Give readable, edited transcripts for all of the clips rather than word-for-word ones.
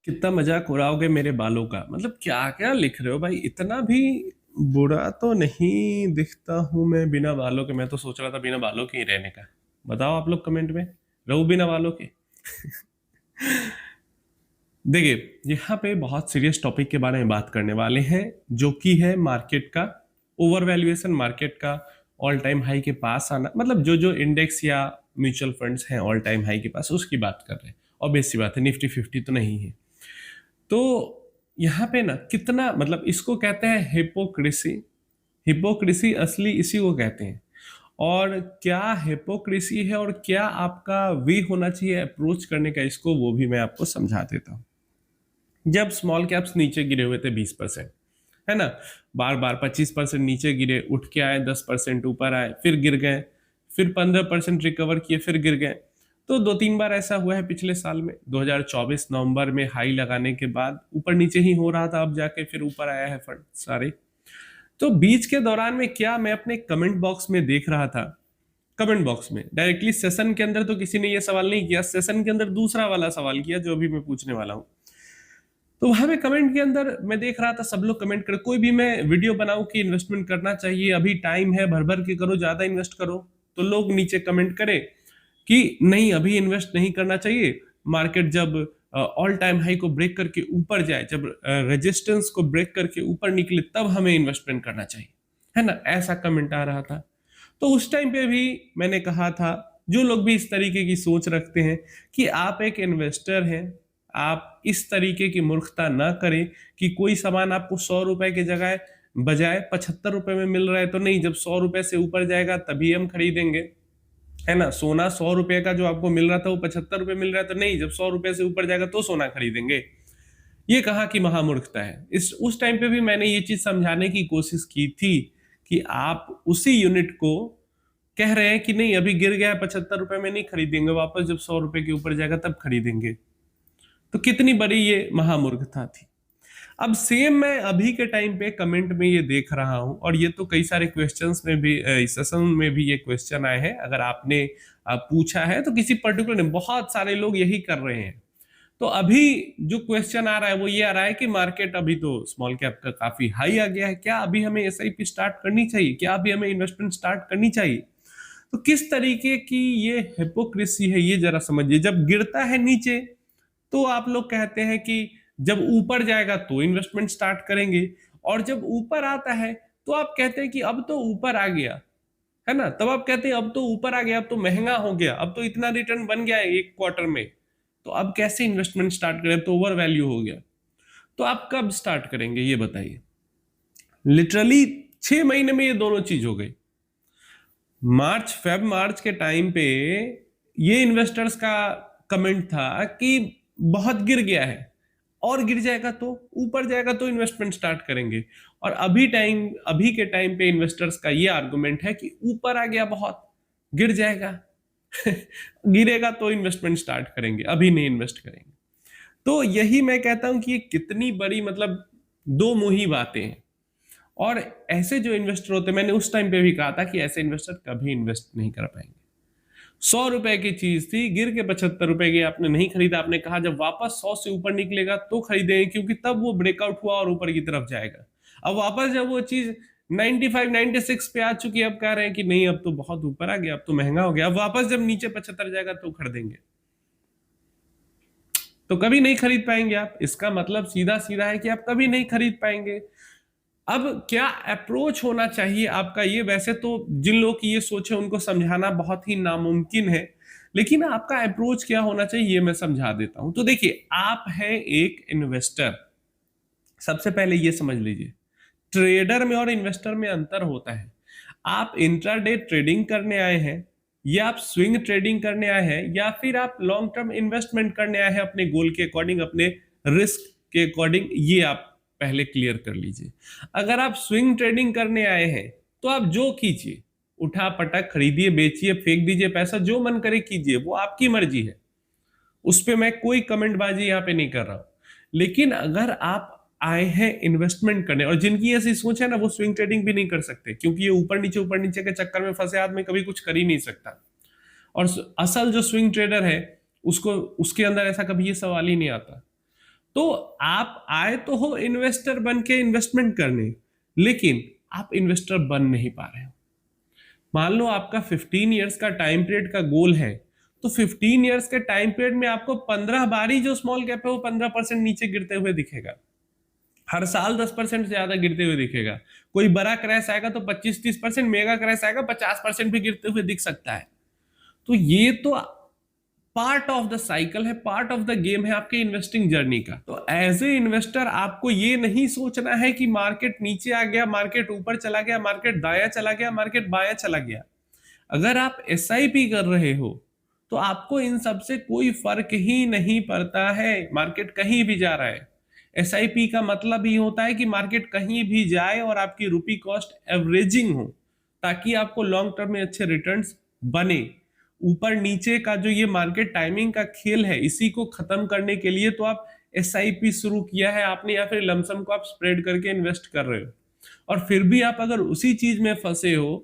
कितना मजाक उड़ाओगे मेरे बालों का। मतलब क्या क्या लिख रहे हो भाई, इतना भी बुरा तो नहीं दिखता हूं मैं बिना बालों के। मैं तो सोच रहा था बिना बालों के ही रहने का। बताओ आप लोग कमेंट में, रहूं बिना बालों के? देखिए, यहाँ पे बहुत सीरियस टॉपिक के बारे में बात करने वाले हैं, जो कि है मार्केट का ओवर वैल्यूएशन, मार्केट का ऑल टाइम हाई के पास आना। मतलब जो जो इंडेक्स या म्यूचुअल फंड्स हैं ऑल टाइम हाई के पास, उसकी बात कर रहे हैं। ऑब्वियस सी बात है, निफ्टी 50 तो नहीं है। तो यहाँ पे ना कितना, मतलब इसको कहते हैं हिपोक्रेसी। हिपोक्रेसी असली इसी को कहते हैं। और क्या हिपोक्रेसी है और क्या आपका वे होना चाहिए अप्रोच करने का इसको, वो भी मैं आपको समझा देता हूँ। जब स्मॉल कैप्स नीचे गिरे हुए थे 20%, है ना, बार बार 25% नीचे गिरे, उठ के आए, 10% ऊपर आए, फिर गिर गए, फिर 15% रिकवर किए, फिर गिर गए। तो दो तीन बार ऐसा हुआ है पिछले साल में। 2024 नवंबर में हाई लगाने के बाद ऊपर नीचे ही हो रहा था, अब जाके फिर ऊपर आया है फंड सारे। तो बीच के दौरान में क्या मैं अपने कमेंट बॉक्स में देख रहा था, कमेंट बॉक्स में डायरेक्टली, सेशन के अंदर तो किसी ने ये सवाल नहीं किया, सेशन के अंदर दूसरा वाला सवाल किया जो अभी मैं पूछने वाला हूँ। तो वहां पे कमेंट के अंदर मैं देख रहा था सब लोग कमेंट कर, कोई भी मैं वीडियो बनाऊं कि इन्वेस्टमेंट करना चाहिए, अभी टाइम है, भर भर के करो, ज्यादा इन्वेस्ट करो, तो लोग नीचे कमेंट करें कि नहीं अभी इन्वेस्ट नहीं करना चाहिए, मार्केट जब ऑल टाइम हाई को ब्रेक करके ऊपर जाए, जब रेजिस्टेंस को ब्रेक करके ऊपर निकले, तब हमें इन्वेस्टमेंट करना चाहिए, है ना, ऐसा कमेंट आ रहा था। तो उस टाइम पे भी मैंने कहा था, जो लोग भी इस तरीके की सोच रखते हैं कि आप एक इन्वेस्टर हैं, आप इस तरीके की मूर्खता ना करें कि कोई सामान आपको 100 रुपए की जगह बजाय 75 रुपए में मिल रहा है तो नहीं, जब 100 रुपए से ऊपर जाएगा तभी हम खरीदेंगे, है ना। सोना 100 रुपए का जो आपको मिल रहा था वो 75 रुपए मिल रहा है तो नहीं, जब 100 रुपए से ऊपर जाएगा तो सोना खरीदेंगे। ये कहाँ की महामूर्खता है। इस उस टाइम पे भी मैंने ये चीज समझाने की कोशिश की थी कि आप उसी यूनिट को कह रहे हैं कि नहीं अभी गिर गया है, 75 रुपए में नहीं खरीदेंगे, वापस जब 100 रुपए के ऊपर जाएगा तब खरीदेंगे। तो कितनी बड़ी ये महामूर्खता थी। अब सेम मैं अभी के टाइम पे कमेंट में ये देख रहा हूं, और ये तो कई सारे क्वेश्चंस में भी, इस सेशन में भी ये क्वेश्चन आए हैं, अगर आपने पूछा है तो किसी पर्टिकुलर ने, बहुत सारे लोग यही कर रहे हैं। तो अभी जो क्वेश्चन आ रहा है वो ये आ रहा है कि मार्केट अभी तो स्मॉल कैप का काफी हाई आ गया है, क्या अभी हमें एसआईपी स्टार्ट करनी चाहिए, क्या अभी हमें इन्वेस्टमेंट स्टार्ट करनी चाहिए? तो किस तरीके की ये हिपोक्रेसी है ये जरा समझिए। जब गिरता है नीचे तो आप लोग कहते हैं कि जब ऊपर जाएगा तो इन्वेस्टमेंट स्टार्ट करेंगे, और जब ऊपर आता है तो आप कहते हैं कि अब तो ऊपर आ गया, है ना, तब आप कहते हैं अब तो ऊपर आ गया, अब तो महंगा हो गया, अब तो इतना रिटर्न बन गया है एक क्वार्टर में, तो अब कैसे इन्वेस्टमेंट स्टार्ट करें, अब तो ओवर वैल्यू हो गया। तो आप कब स्टार्ट करेंगे ये बताइए। लिटरली 6 महीने में ये दोनों चीज हो गई। मार्च के टाइम पे ये इन्वेस्टर्स का कमेंट था कि बहुत गिर गया है, और गिर जाएगा तो, ऊपर जाएगा तो इन्वेस्टमेंट स्टार्ट करेंगे। और अभी के टाइम पे इन्वेस्टर्स का ये आर्गुमेंट है कि ऊपर आ गया बहुत, गिर जाएगा, गिरेगा तो इन्वेस्टमेंट स्टार्ट करेंगे, अभी नहीं इन्वेस्ट करेंगे। तो यही मैं कहता हूं कि ये कितनी बड़ी, मतलब दो मुही बातें हैं। और ऐसे जो इन्वेस्टर होते हैं, मैंने उस टाइम पे भी कहा था कि ऐसे इन्वेस्टर कभी इन्वेस्ट नहीं कर पाएंगे। 100 रुपए की चीज थी, गिर के 75 रुपए की, आपने नहीं खरीदा, आपने कहा जब वापस 100 से ऊपर निकलेगा तो खरीदेंगे, क्योंकि तब वो ब्रेकआउट हुआ और ऊपर की तरफ जाएगा। अब वापस जब वो चीज 95 96 पे आ चुकी है, अब कह रहे हैं कि नहीं अब तो बहुत ऊपर आ गया, अब तो महंगा हो गया, अब वापस जब नीचे 75 जाएगा तो खरीदेंगे। तो कभी नहीं खरीद पाएंगे आप। इसका मतलब सीधा सीधा है कि आप कभी नहीं खरीद पाएंगे। अब क्या अप्रोच होना चाहिए आपका, ये वैसे तो जिन लोगों की ये सोच है उनको समझाना बहुत ही नामुमकिन है, लेकिन आपका अप्रोच क्या होना चाहिए ये मैं समझा देता हूं। तो देखिए, आप हैं एक इन्वेस्टर। सबसे पहले ये समझ लीजिए, ट्रेडर में और इन्वेस्टर में अंतर होता है। आप इंट्राडे ट्रेडिंग करने आए हैं, या आप स्विंग ट्रेडिंग करने आए हैं, या फिर आप लॉन्ग टर्म इन्वेस्टमेंट करने आए हैं अपने गोल के अकॉर्डिंग, अपने रिस्क के अकॉर्डिंग, ये आप पहले क्लियर कर लीजिए। अगर आप स्विंग ट्रेडिंग करने आए हैं तो आप जो कीजिए, उठा पटक खरीदिए, बेचिए, फेंक दीजिए पैसा, जो मन करे कीजिए, वो आपकी मर्जी है, उस पर मैं कोई कमेंटबाजी यहाँ पे नहीं कर रहा हूं। लेकिन अगर आप आए हैं इन्वेस्टमेंट करने, और जिनकी ऐसी सोच है ना, वो स्विंग ट्रेडिंग भी नहीं कर सकते, क्योंकि ये ऊपर नीचे के चक्कर में फंसे आदमी कभी कुछ कर ही नहीं सकता। और असल जो स्विंग ट्रेडर है, उसको, उसके अंदर ऐसा कभी ये सवाल ही नहीं आता। तो आप आए तो हो इन्वेस्टर बन के इन्वेस्टमेंट करने, लेकिन आप इन्वेस्टर बन नहीं पा रहे हो। मान लो आपका 15 इयर्स का टाइम पीरियड का गोल है, तो 15 इयर्स के टाइम पीरियड में आपको 15 बार ही जो स्मॉल कैप है वो 15% नीचे गिरते हुए दिखेगा, हर साल 10% से ज्यादा गिरते हुए दिखेगा। कोई बड़ा क्रैश आएगा तो 25-30%, मेगा क्रैश आएगा 50% भी गिरते हुए दिख सकता है। तो ये तो पार्ट ऑफ द साइकिल है, पार्ट ऑफ द गेम है आपके इन्वेस्टिंग जर्नी का। तो एज ए इन्वेस्टर आपको ये नहीं सोचना है कि मार्केट नीचे आ गया, मार्केट ऊपर चला गया, मार्केट दाया चला गया, मार्केट बाया चला गया। अगर आप एसआईपी कर रहे हो तो आपको इन सब से कोई फर्क ही नहीं पड़ता है, मार्केट कहीं भी जा रहा है। एसआईपी का मतलब ही होता है कि मार्केट कहीं भी जाए और आपकी रुपी कॉस्ट एवरेजिंग हो, ताकि आपको लॉन्ग टर्म में अच्छे रिटर्न्स बने। ऊपर नीचे का जो ये मार्केट टाइमिंग का खेल है, इसी को खत्म करने के लिए तो आप एसआईपी शुरू किया है आपने, या फिर लमसम को आप स्प्रेड करके इन्वेस्ट कर रहे हो। और फिर भी आप अगर उसी चीज में फंसे हो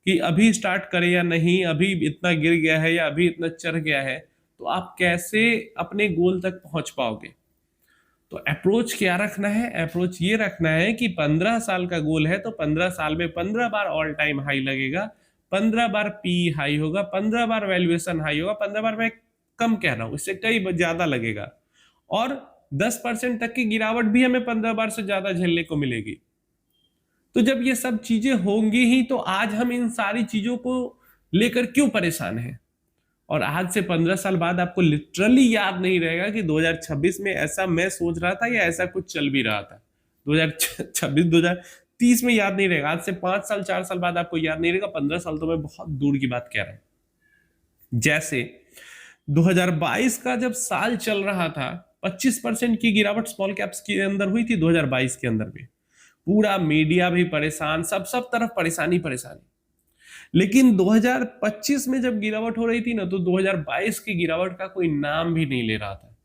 कि अभी स्टार्ट करें या नहीं, अभी इतना गिर गया है या अभी इतना चढ़ गया है, तो आप कैसे अपने गोल तक पहुंच पाओगे। तो अप्रोच क्या रखना है? अप्रोच ये रखना है कि 15 साल का गोल है तो 15 साल में 15 बार ऑल टाइम हाई लगेगा, 15 बार पी हाई होगा, 15 बार वैल्यूएशन हाई होगा। 15 बार मैं कम कह रहा हूं, इससे कई ज्यादा लगेगा। और 10% तक की गिरावट भी हमें 15 बार से ज्यादा झेलने को मिलेगी। तो जब ये सब चीजें होंगी ही तो आज हम इन सारी चीजों को लेकर क्यों परेशान हैं? और आज से 15 साल बाद आपको लिटरली याद नहीं रहेगा कि 2026 में ऐसा मैं सोच रहा था या ऐसा कुछ चल भी रहा था। 2026 2030 में याद नहीं रहेगा। आज से 5 साल 4 साल बाद आपको याद नहीं रहेगा। 15 साल तो मैं बहुत दूर की बात कह रहा हूं। जैसे 2022 का जब साल चल रहा था, 25% की गिरावट स्मॉल कैप्स के अंदर हुई थी 2022 के अंदर भी। पूरा मीडिया भी परेशान, सब सब तरफ परेशानी परेशानी। लेकिन 2025 में जब गिरावट हो रही थी ना, तो 2022 की गिरावट का कोई नाम भी नहीं ले रहा था।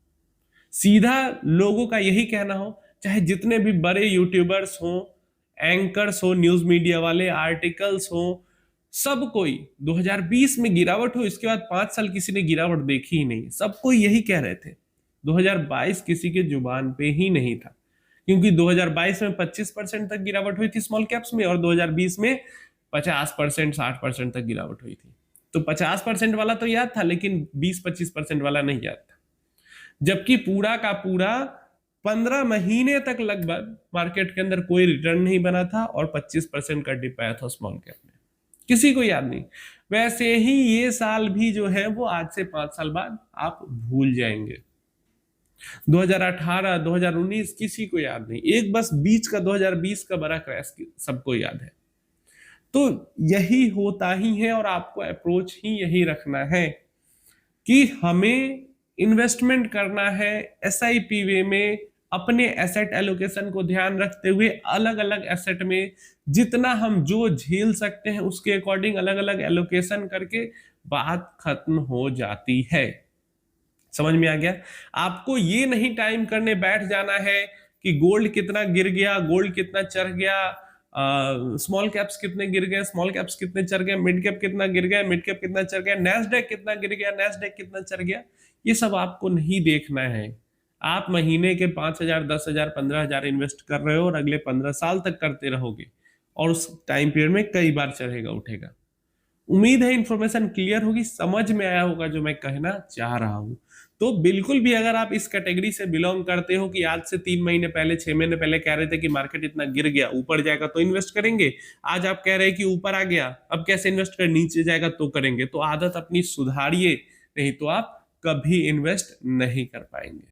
सीधा लोगों का यही कहना हो, चाहे जितने भी बड़े यूट्यूबर्स हो, एंकर्स हो, न्यूज मीडिया वाले, आर्टिकल्स हो, सब कोई 2020 में गिरावट हो, इसके बाद 5 साल किसी ने गिरावट देखी ही नहीं। सब कोई यही कह रहे थे। 2022 किसी के जुबान पे ही नहीं था, क्योंकि 2022 में 25% तक गिरावट हुई थी स्मॉल कैप्स में, और 2020 में 50% 60% तक गिरावट हुई थी। तो 50% वाला तो याद था, लेकिन 20-25% वाला नहीं याद था। जबकि पूरा का पूरा 15 महीने तक लगभग मार्केट के अंदर कोई रिटर्न नहीं बना था, और 25% का डिप आया था स्मॉल कैप में। किसी को याद नहीं। वैसे ही ये साल भी जो है वो आज से 5 साल बाद आप भूल जाएंगे। 2018 2019 किसी को याद नहीं। एक बस बीच का 2020 का बड़ा क्रैश सबको याद है। तो यही होता ही है, और आपको अप्रोच ही यही रखना है कि हमें इन्वेस्टमेंट करना है एसआईपी वे में, अपने एसेट एलोकेशन को ध्यान रखते हुए अलग अलग एसेट में जितना हम जो झेल सकते हैं उसके अकॉर्डिंग अलग अलग एलोकेशन करके बात खत्म हो जाती है। समझ में आ गया? आपको ये नहीं टाइम करने बैठ जाना है कि गोल्ड कितना गिर गया, गोल्ड कितना चढ़ गया, स्मॉल कैप्स कितने गिर गए, स्मॉल कैप्स कितने चढ़ गए, मिड कैप कितना गिर गया, मिड कैप कितना चढ़ गया, नैस्डैक कितना गिर गया, नैस्डैक कितना चढ़ गया। ये सब आपको नहीं देखना है। आप महीने के 5,000 10,000 15,000 इन्वेस्ट कर रहे हो और अगले 15 साल तक करते रहोगे, और उस टाइम पीरियड में कई बार चढ़ेगा उठेगा। उम्मीद है इंफॉर्मेशन क्लियर होगी, समझ में आया होगा जो मैं कहना चाह रहा हूं। तो बिल्कुल भी अगर आप इस कैटेगरी से बिलोंग करते हो कि आज से 3 महीने पहले 6 महीने पहले कह रहे थे कि मार्केट इतना गिर गया, ऊपर जाएगा तो इन्वेस्ट करेंगे, आज आप कह रहे हैं कि ऊपर आ गया अब कैसे इन्वेस्ट कर, नीचे जाएगा तो करेंगे, तो आदत अपनी सुधारिए, नहीं तो आप कभी इन्वेस्ट नहीं कर पाएंगे।